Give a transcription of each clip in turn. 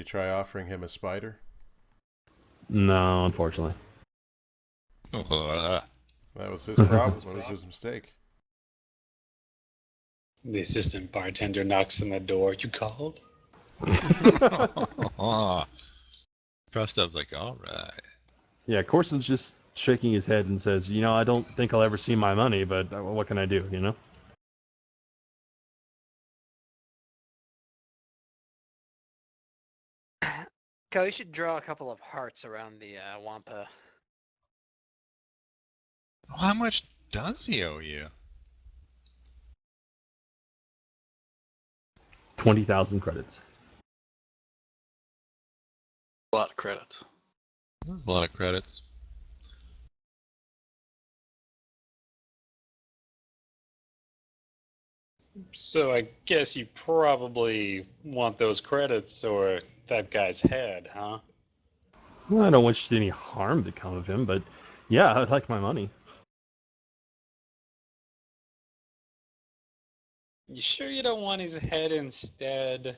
try offering him a spider? No, unfortunately. That was his problem. It was his mistake. The assistant bartender knocks on the door. You called? Prestov's like, all right. Yeah, Corson's just shaking his head and says, you know, I don't think I'll ever see my money, but what can I do, you know? Go, you should draw a couple of hearts around the Wampa. Well, how much does he owe you? 20,000 credits. A lot of credits. That's a lot of credits. So I guess you probably want those credits or that guy's head, huh? Well, I don't wish any harm to come of him, but yeah, I'd like my money. You sure you don't want his head instead?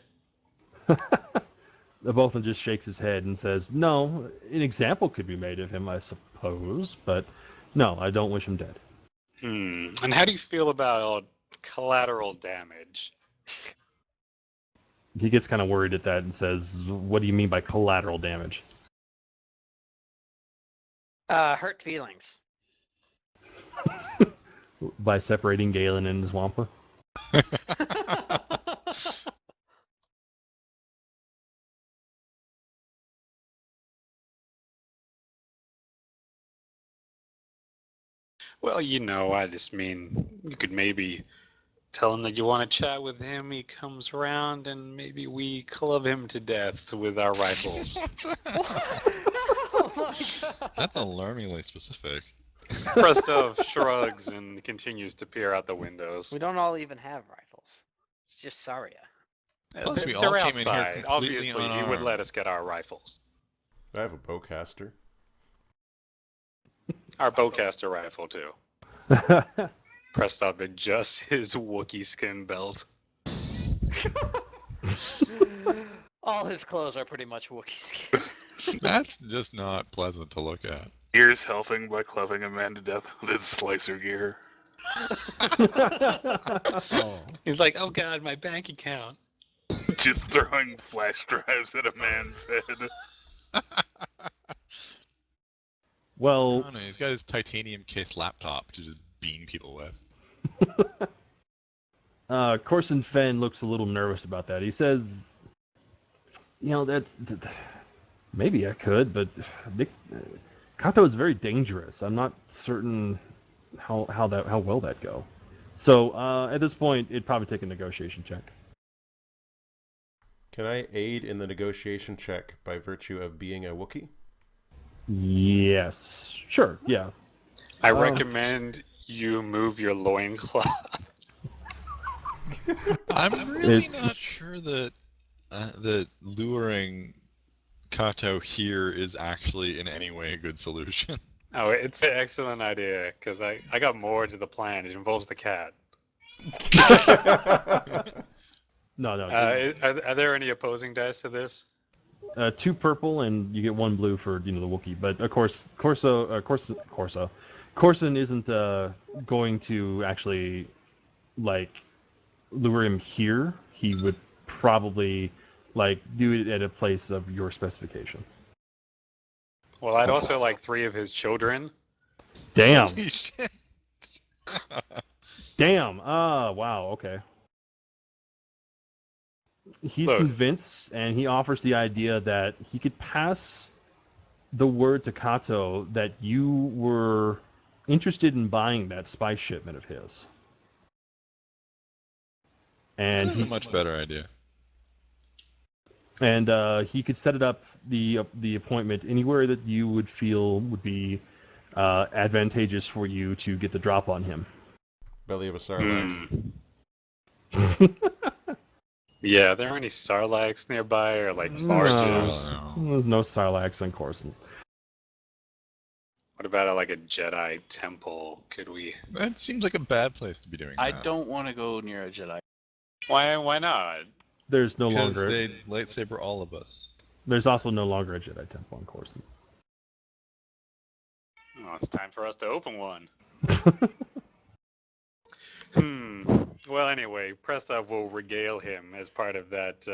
The Bolton just shakes his head and says, no, an example could be made of him, I suppose, but no, I don't wish him dead. And how do you feel about collateral damage? He gets kind of worried at that and says, what do you mean by collateral damage? Hurt feelings. By separating Galen and his Wampa? Well, you know, I just mean, you could maybe tell him that you want to chat with him. He comes around and maybe we club him to death with our rifles. Oh my god. That's alarmingly specific. Prestov shrugs and continues to peer out the windows. We don't all even have rifles. It's just Saria. Plus, we They're all came in here outside. completely Obviously, he would unarmed. let us get our rifles. I have a bowcaster. Our bowcaster rifle, too. Prestov adjusts his Wookiee skin belt. All his clothes are pretty much Wookiee skin. That's just not pleasant to look at. Gear's helping by clubbing a man to death with his slicer gear. Oh. He's like, oh god, my bank account. Just throwing flash drives at a man's head. Well, Oh, no, he's got his titanium case laptop to just beam people with. Corson Fenn looks a little nervous about that. He says, you know, that maybe I could, but Kato is very dangerous. I'm not certain how well that go. So at this point, it'd probably take a negotiation check. Can I aid in the negotiation check by virtue of being a Wookiee? Yes, sure, yeah. I recommend you move your loincloth. I'm really not sure that that luring Kato here is actually in any way a good solution. Oh, it's an excellent idea, because I got more to the plan. It involves the cat. No. Are there any opposing dice to this? 2 purple and you get 1 blue for the Wookiee. But of course, Corson isn't going to actually lure him here. He would probably do it at a place of your specification. Well, I'd also like 3 of his children. Damn. Holy shit. Damn. Wow. Okay. He's Look. convinced, and he offers the idea that he could pass the word to Kato that you were interested in buying that spice shipment of his. And That's a much better idea. And he could set it up, the appointment, anywhere that you would feel would be advantageous for you to get the drop on him. Belly of a Sarlacc. Yeah, are there any Sarlaccs nearby, or barges? No. There's no Sarlaccs on Corson. What about a Jedi temple? Could we? That seems like a bad place to be doing I that. don't want to go near a Jedi. Why not? There's no Because longer... they lightsaber all of us. There's also no longer a Jedi Temple on Coruscant. Oh, it's time for us to open one. Well, anyway, Prestov will regale him as part of that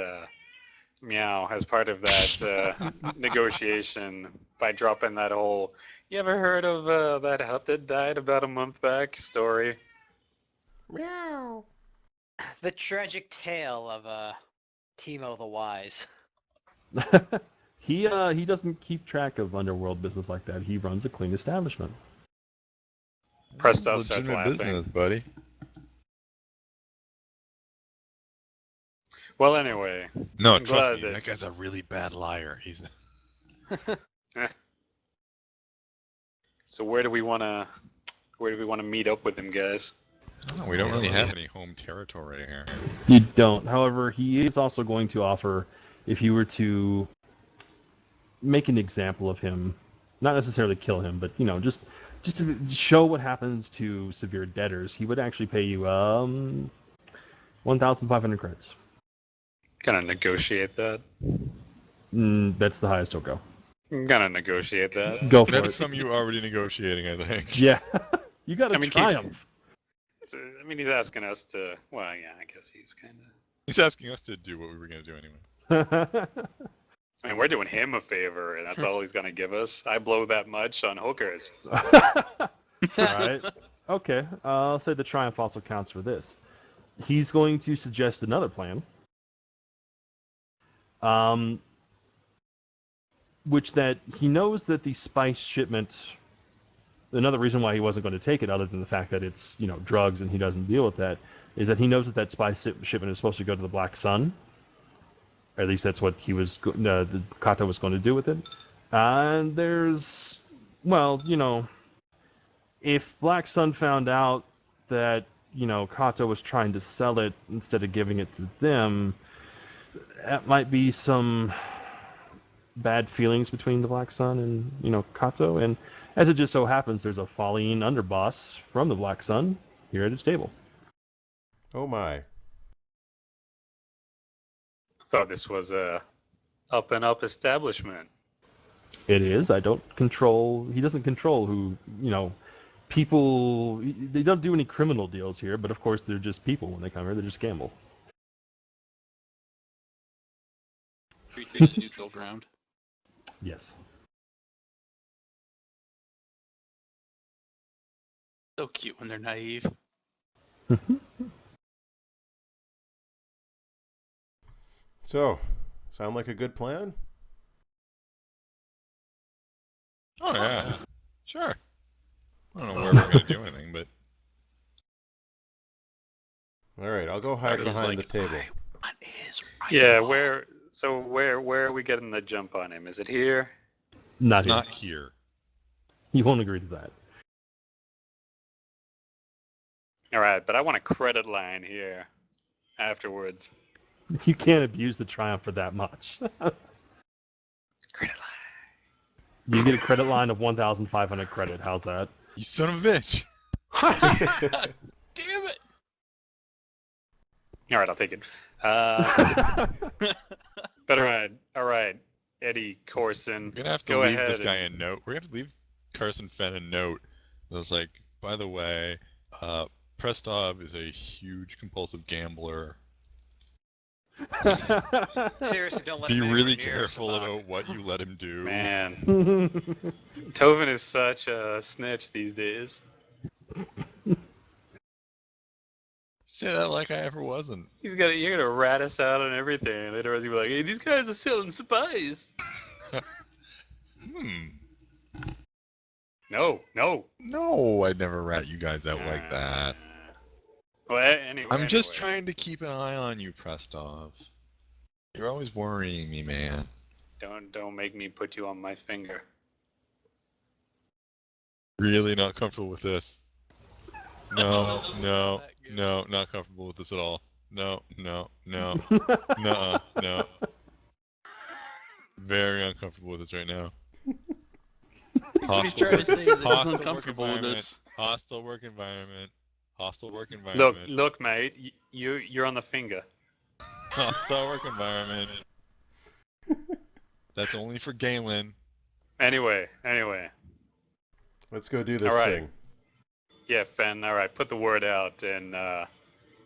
as part of that negotiation by dropping that whole. You ever heard of that hut that died about a month back story? Meow. The tragic tale of Timo the Wise. He doesn't keep track of underworld business like that. He runs a clean establishment. Prestov starts Legitimate laughing. business, buddy. Well, anyway, No, I'm trust glad me, that- that guy's a really bad liar. He's so where do we want to meet up with him, guys? no, we don't really have any home territory here. You don't. However, he is also going to offer, if you were to make an example of him, not necessarily kill him, but just to show what happens to severe debtors, he would actually pay you 1,500 credits. Gonna negotiate that. That's the highest he'll go. Gonna negotiate that. Go for That's it. from you already negotiating, I think. Yeah, you got a I mean, triumph. I mean, he's asking us to. Well, yeah, I guess he's kind of. He's asking us to do what we were going to do anyway. I mean, we're doing him a favor, and that's all he's gonna give us. I blow that much on hookers. Right. Okay. I'll say the triumph also counts for this. He's going to suggest another plan. Which that he knows that the spice shipment. Another reason why he wasn't going to take it, other than the fact that it's drugs and he doesn't deal with that, is that he knows that spice shipment is supposed to go to the Black Sun. Or at least that's what he was. The Kato was going to do with it. And there's, if Black Sun found out that Kato was trying to sell it instead of giving it to them, that might be some bad feelings between the Black Sun and Kato. And as it just so happens, there's a falling underboss from the Black Sun here at his table. Oh my. Thought this was a up and up establishment. It is. I don't control. He doesn't control who people. They don't do any criminal deals here, but of course they're just people when they come here. They just gamble. Free trade is neutral ground. Yes. So cute when they're naive. So, sound like a good plan? Oh, yeah. Sure. I don't know where we're going to do anything, but... All right, I'll go hide behind the table. Yeah, where are we getting the jump on him? Is it here? Not It's here. not here. He won't agree to that. All right, but I want a credit line here afterwards. You can't abuse the triumph for that much. Credit line. You get a credit line of 1,500 credit. How's that? You son of a bitch! Damn it! All right, I'll take it. But all right, Eddie Corson. We're going to have to Go leave ahead this guy and- a note. We're going to have to leave Carson Fenn a note that's like, by the way, Prestov is a huge compulsive gambler. Seriously, don't let Be him anywhere really near careful Sabacc. about what you let him do. Man, Tovan is such a snitch these days. Say that like I ever wasn't. You're gonna rat us out on everything. Later, he'll be like, "Hey, these guys are selling spice." No. No, I'd never rat you guys out like that. Well, anyway. I'm just anyway. trying to keep an eye on you, Prestov. You're always worrying me, man. Don't make me put you on my finger. Really not comfortable with this. No, not comfortable with this at all. No. No. Very uncomfortable with this right now. What he's trying to say is that he's hostile work uncomfortable with environment. this. Hostile work environment. Hostile work environment. Look, mate. You're on the finger. Hostile work environment. That's only for Galen. Anyway. Let's go do this All right. thing. Yeah, Fen, alright, put the word out, and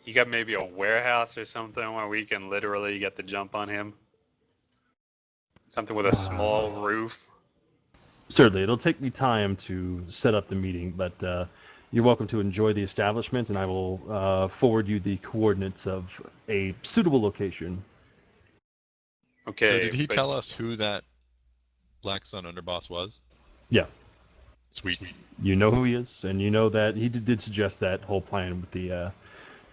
you got maybe a warehouse or something where we can literally get the jump on him? Something with a small roof? Certainly, it'll take me time to set up the meeting, but you're welcome to enjoy the establishment, and I will forward you the coordinates of a suitable location. Okay. So did he but- tell us who that Black Sun underboss was? Yeah. Sweet. You know who he is, and you know that he did suggest that whole plan with the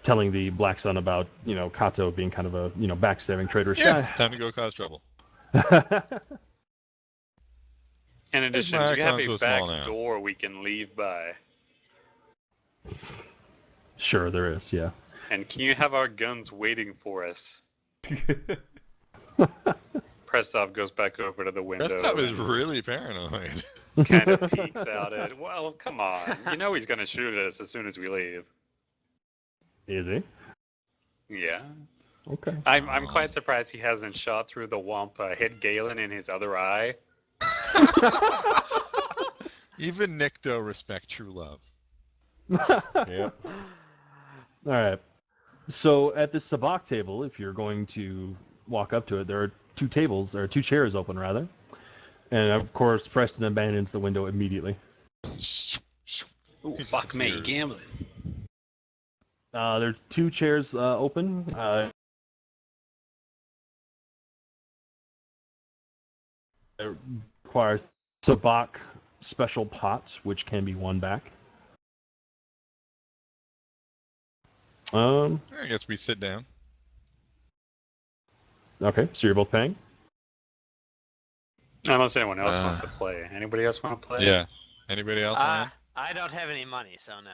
telling the Black Sun about, Kato being kind of a, backstabbing traitorous Yeah, guy. time to go cause trouble. In addition, my do you have icon a so small back now? door we can leave by? Sure, there is, yeah. And can you have our guns waiting for us? Prestov goes back over to the window. Prestov is and really paranoid. kind of peeks out at. Well, come on. You know he's gonna shoot at us as soon as we leave. Is he? Yeah. Okay. I'm quite surprised he hasn't shot through the Wampa, hit Galen in his other eye. Even Nikto respect true love. Yep. All right. So at the Sabacc table, if you're going to walk up to it, there are two chairs open rather, and of course Preston abandons the window immediately. Ooh, He fuck me, disappears. gambling. There's two chairs open. It requires Sabacc special pot, which can be won back. I guess we sit down. Okay, so you're both paying? Unless anyone else wants to play. Anybody else want to play? Yeah. Anybody else? Ryan? I don't have any money, so no.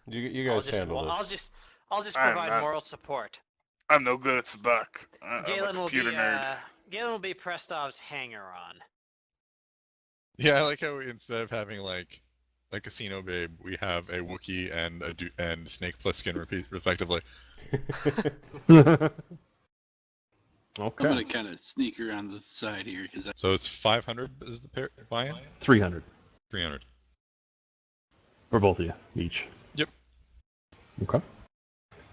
You guys handle this. I'll just I'm provide not- moral support. I'm no good at Sabacc. I'm a Galen will be computer nerd. Galen will be Prestov's hanger-on. Yeah, I like how instead of having like a casino babe, we have a Wookiee and Snake Plissken respectively. Okay. I'm gonna kind of sneak around the side here because So it's 500 is the buy-in? 300 300. for both of you each. Yep. Okay.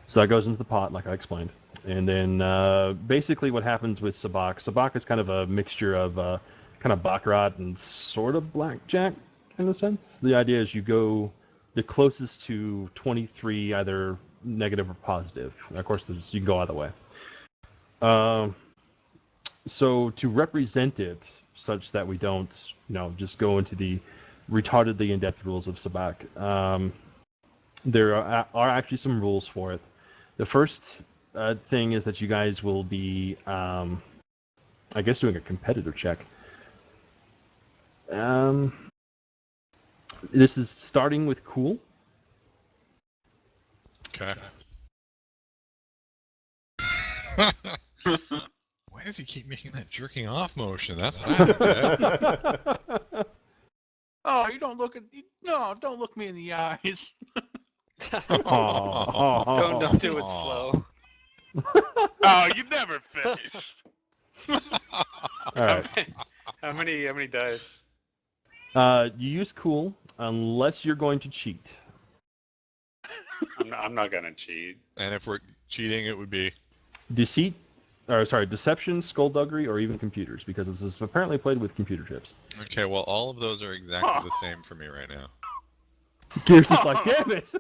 So that goes into the pot, like I explained. And then basically what happens with Sabacc is kind of a mixture of kind of baccarat and sort of blackjack in a sense. The idea is you go the closest to 23, either negative or positive. Of course, you can go either way. So to represent it such that we don't, just go into the retardedly in-depth rules of Sabacc, there are actually some rules for it. The first thing is that you guys will be, I guess, doing a competitor check. This is starting with cool. Okay. Why does he keep making that jerking off motion? That's bad. Okay? oh, you don't look at no, don't look me in the eyes. Don't do it slow. Oh, you never finish. All right. How many dice? You use cool unless you're going to cheat. I'm not gonna cheat. And if we're cheating, it would be Deception, skullduggery, or even computers, because this is apparently played with computer chips. okay. Well, all of those are exactly the same for me right now. Gears is like, damn it!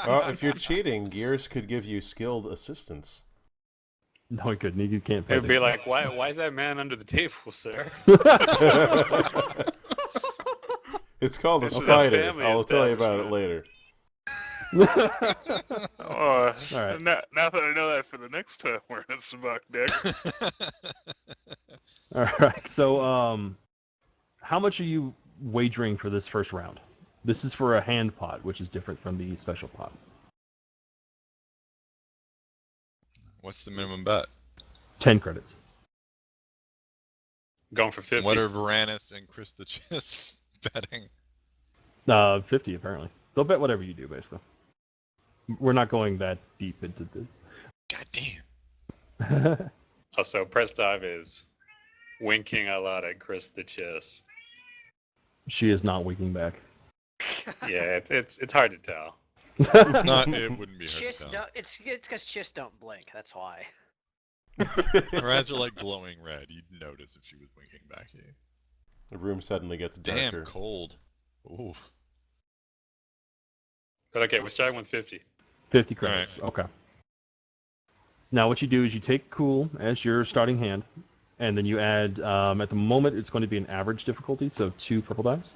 Well, if you're cheating, Gears could give you skilled assistance. No, he couldn't. You can't play. It'd be like, why is that man under the table, sir? It's called a This is a spider. family I'll tell you about it establishment. later. Oh, Alright. now that I know that for the next time we're in a Sabacc deck. All right. So, how much are you wagering for this first round? This is for a hand pot, which is different from the special pot. What's the minimum bet? 10 credits. Going for 50. What are Varanus and Krista Chiss betting? 50 apparently. They'll bet whatever you do, basically. We're not going that deep into this. God damn. Also, Prestov is winking a lot at Chris the Chiss. She is not winking back. Yeah, it's hard to tell. Not, it wouldn't be hard Chiss to tell. don't. It's because Chiss don't blink. That's why. Her eyes are like glowing red. You'd notice if she was winking back at you. The room suddenly gets darker. Damn cold. Ooh. But okay, we're starting with 50. 50 credits. Okay. Now what you do is you take cool as your starting hand, and then you add, at the moment it's going to be an average difficulty, so 2 purple dice.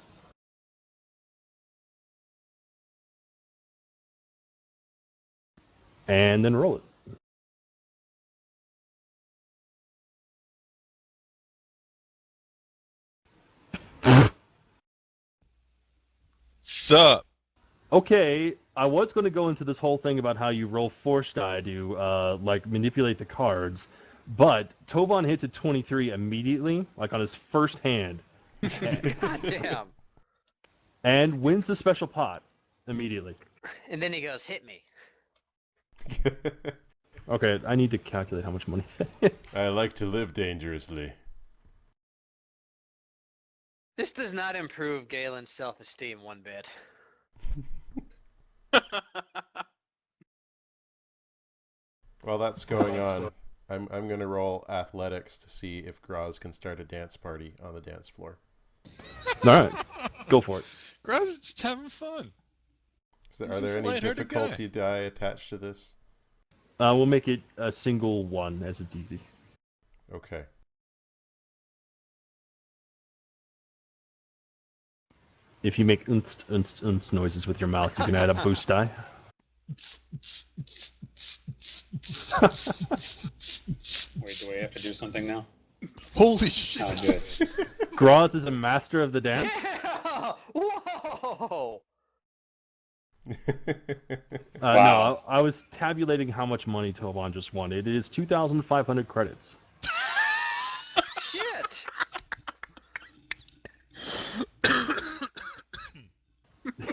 And then roll it. Sup? Okay, I was going to go into this whole thing about how you roll force die to like manipulate the cards, but Tovan hits a 23 immediately, like on his first hand, God damn. and wins the special pot immediately. And then he goes, "Hit me." Okay, I need to calculate how much money that is. I like to live dangerously. This does not improve Galen's self-esteem one bit. While that's going on, I'm going to roll athletics to see if Groz can start a dance party on the dance floor. All right, go for it. Groz is just having fun. So He's are there just a any lighthearted difficulty die attached to this? We'll make it a single one, as it's easy. Okay. If you make noises with your mouth, you can add a boost die. Wait, do I have to do something now? Holy shit! Oh, good. Groz is a master of the dance. Yeah! Whoa! Wow. No, I was tabulating how much money Tovan just won. It is 2,500 credits. Shit!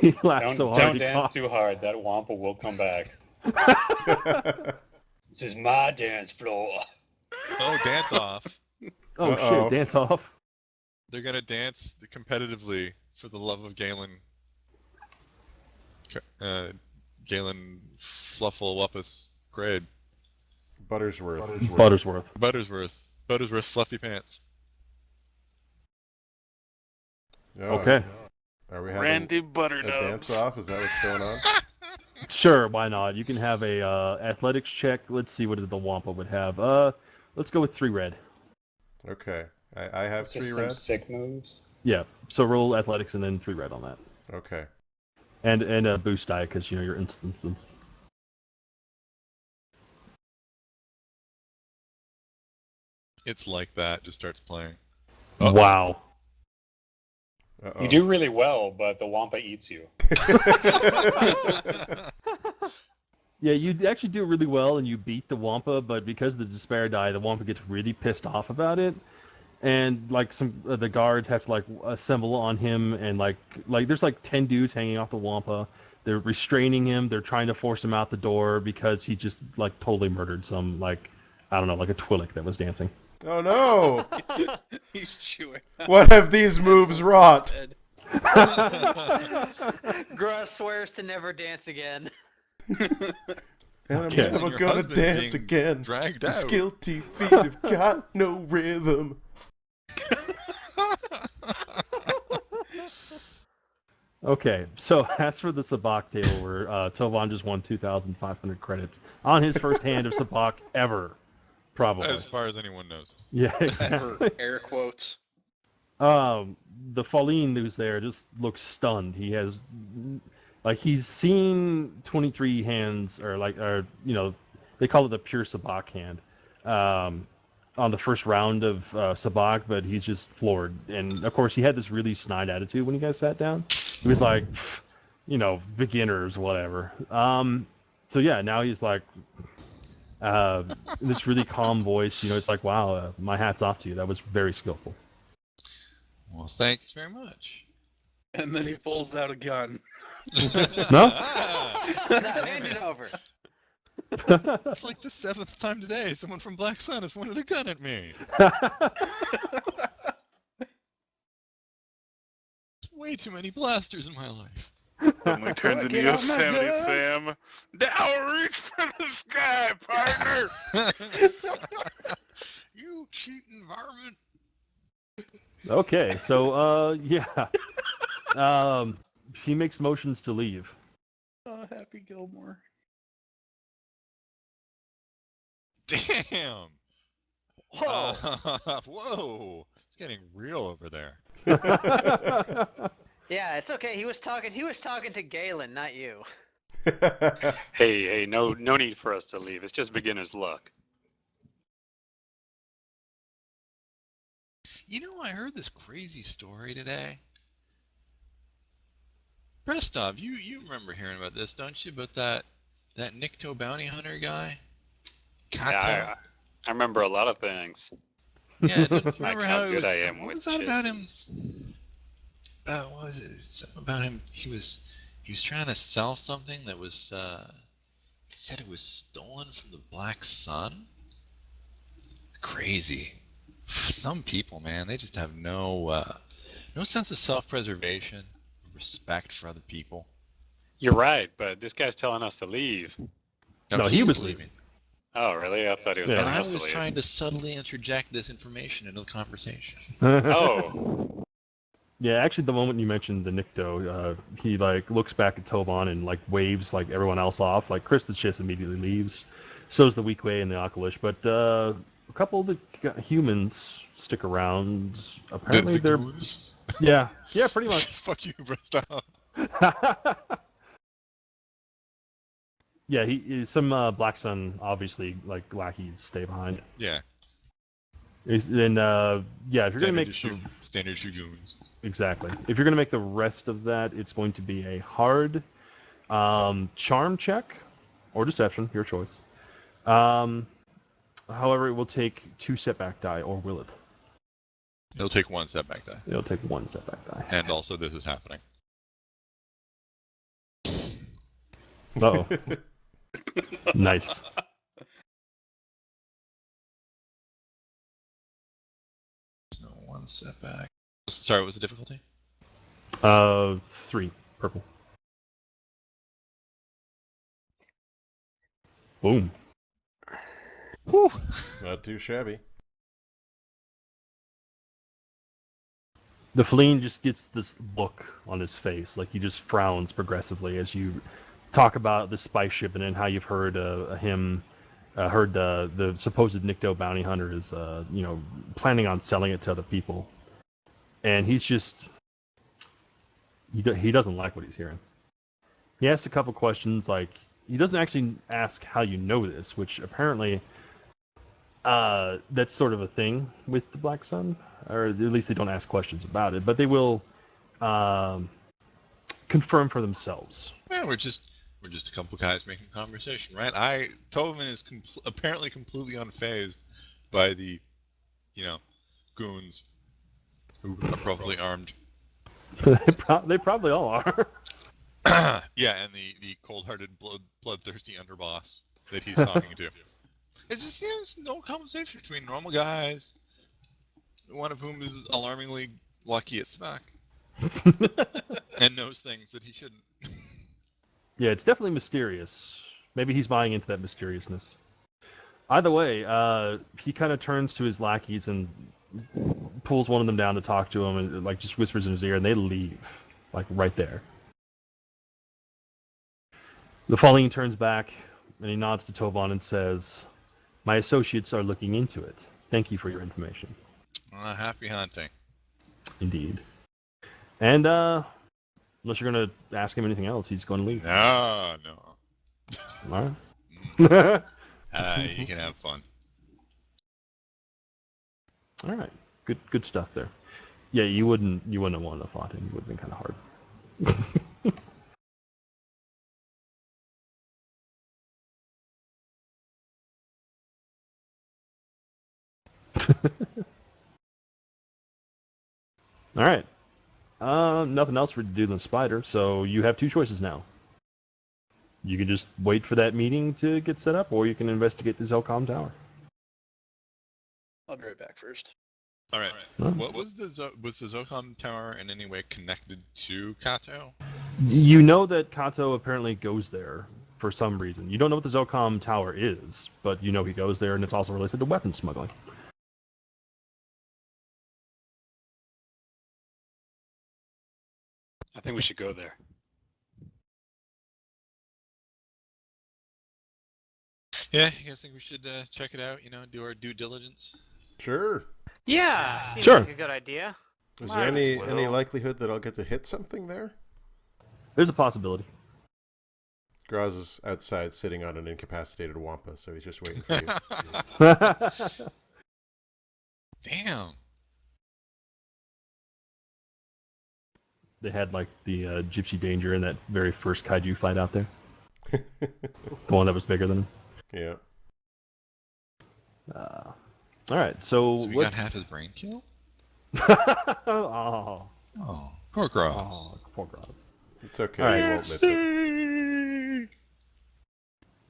He laughed Don't, so hard. don't he dance coughed. too hard. That Wampa will come back. This is my dance floor. Oh, dance off. Oh Uh-oh. shit! Dance off. They're gonna dance competitively for the love of Galen. Galen Flufflewuppus Grade. Buttersworth. Buttersworth Fluffy Pants. Oh, Okay. Are we having Randy a Butternose. dance off? Is that what's going on? Sure, why not? You can have a athletics check. Let's see what the Wampa would have. Let's go with 3 red. Okay. I have It's 3 just some red. sick moves. Yeah. So roll athletics and then 3 red on that, Okay. and a boost die because you know your instances. It's like that. Just starts playing. Wow. Uh-oh. You do really well, but the Wampa eats you. Yeah, you actually do really well and you beat the Wampa, but because of the despair die, the Wampa gets really pissed off about it. And like some the guards have to like assemble on him, and like there's like 10 dudes hanging off the Wampa. They're restraining him. They're trying to force him out the door because he just like totally murdered some like I don't know, like a Twi'lek that was dancing. Oh no! He's chewing. What have these moves wrought? Groz swears to never dance again. And I'm Yeah, never your gonna husband's dance being again. dragged These out. guilty feet have got no rhythm. Okay, so as for the Sabacc table, where Tovan just won 2,500 credits on his first hand of Sabacc ever, probably. As far as anyone knows. Yeah, exactly. Air quotes. The Falleen who's there just looks stunned. He has, like, he's seen 23 hands, or you know, they call it the pure Sabacc hand, on the first round of Sabacc, but he's just floored. And of course, he had this really snide attitude when you guys sat down. He was like, you know, beginners, whatever. So yeah, now he's like, this really calm voice. You know, it's like, wow, my hat's off to you. That was very skillful. Well, thanks very much. And then he pulls out a gun. No? No, hand it over. It's like the 7th time today someone from Black Sun has pointed a gun at me. Way too many blasters in my life. Suddenly turns into Get out my Yosemite gun. Sam. Now reach for the sky, partner. You cheating varmint. Okay, so yeah. He makes motions to leave. Oh, Happy Gilmore. Damn. Whoa! Whoa. It's getting real over there. Yeah, it's okay. He was talking to Galen, not you. Hey, no need for us to leave. It's just beginner's luck. You know, I heard this crazy story today. Prestov, you remember hearing about this, don't you? About that Nikto bounty hunter guy? Kato? Yeah, I remember a lot of things. Yeah, don't you Like remember how how it good was? I am What with was that about him? shizzes. What was it? Something about him. He was trying to sell something that was. He said it was stolen from the Black Sun. It's crazy. Some people, man, they just have no sense of self-preservation, respect for other people. You're right, but this guy's telling us to leave. No, he was leaving. Oh, really? I thought he was Yeah. And telling I us to was leave. trying to subtly interject this information into the conversation. Oh, Yeah, actually, the moment you mentioned the Nikto, he like looks back at Tovan and like waves like everyone else off. Like Chris the Chiss immediately leaves. So does the Weequay and the Akalish, but a couple of the humans stick around. Apparently, The they're goons? yeah, pretty much. Fuck you, Prestov. Yeah, some Black Sun obviously like lackeys stay behind. Yeah. And yeah, if you're gonna make Standard dragoons. exactly, if you're gonna make the rest of that, it's going to be a hard charm check or deception, your choice. However, it will take 2 setback die, or will it? It'll take 1 setback die. It'll take 1 setback die. And also, this is happening. Uh-oh. Nice. So 1 setback. Sorry, what was the difficulty? 3 purple. Boom. Whew. Not too shabby. The Feline just gets this look on his face, like he just frowns progressively as you talk about the spice ship and then how you've heard heard the supposed Nikto bounty hunter is planning on selling it to other people, and he's just he doesn't like what he's hearing. He asks a couple questions, like he doesn't actually ask how you know this, which apparently that's sort of a thing with the Black Sun, or at least they don't ask questions about it, but they will confirm for themselves. Yeah, we're just a couple guys making conversation, right? Tovan is apparently completely unfazed by the, goons who are probably armed. They probably all are. Yeah, and the cold-hearted, bloodthirsty underboss that he's talking to. It's just, there's no conversation between normal guys, one of whom is alarmingly lucky at Sabacc, and knows things that he shouldn't. Yeah, it's definitely mysterious. Maybe he's buying into that mysteriousness. Either way, he kind of turns to his lackeys and pulls one of them down to talk to him, and like just whispers in his ear, and they leave, like right there. The Feline turns back, and he nods to Tovan and says, "My associates are looking into it. Thank you for your information." Happy hunting. Indeed. And unless you're going to ask him anything else, he's going to leave. No. All right. You can have fun. All right. Good stuff there. Yeah, you wouldn't have wanted to fought him. It would have been kind of hard. All right. Nothing else for you to do than Spider, so you have 2 choices now. You can just wait for that meeting to get set up, or you can investigate the Zelcom tower. I'll be right back first. All right. Huh? What was the Zocom tower in any way connected to Kato? You know that Kato apparently goes there for some reason. You don't know what the Zelcom tower is, but you know he goes there, and it's also related to weapons smuggling. I think we should go there. Yeah, you guys think we should check it out? You know, do our due diligence? Sure. Yeah, seems Sure. like a good idea. Is Might there as any well. likelihood that I'll get to hit something there? There's a possibility. Groz is outside sitting on an incapacitated wampa, so he's just waiting for you. Damn. They had like the Gypsy Danger in that very first kaiju fight out there. The one that was bigger than him. Yeah. All right, so So we let's... got half his brain killed? oh, Oh, poor Groz. oh, poor Groz. It's okay. All right. You won't miss it.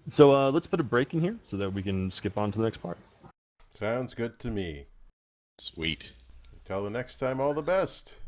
So let's put a break in here so that we can skip on to the next part. Sounds good to me. Sweet. Until the next time, all the best.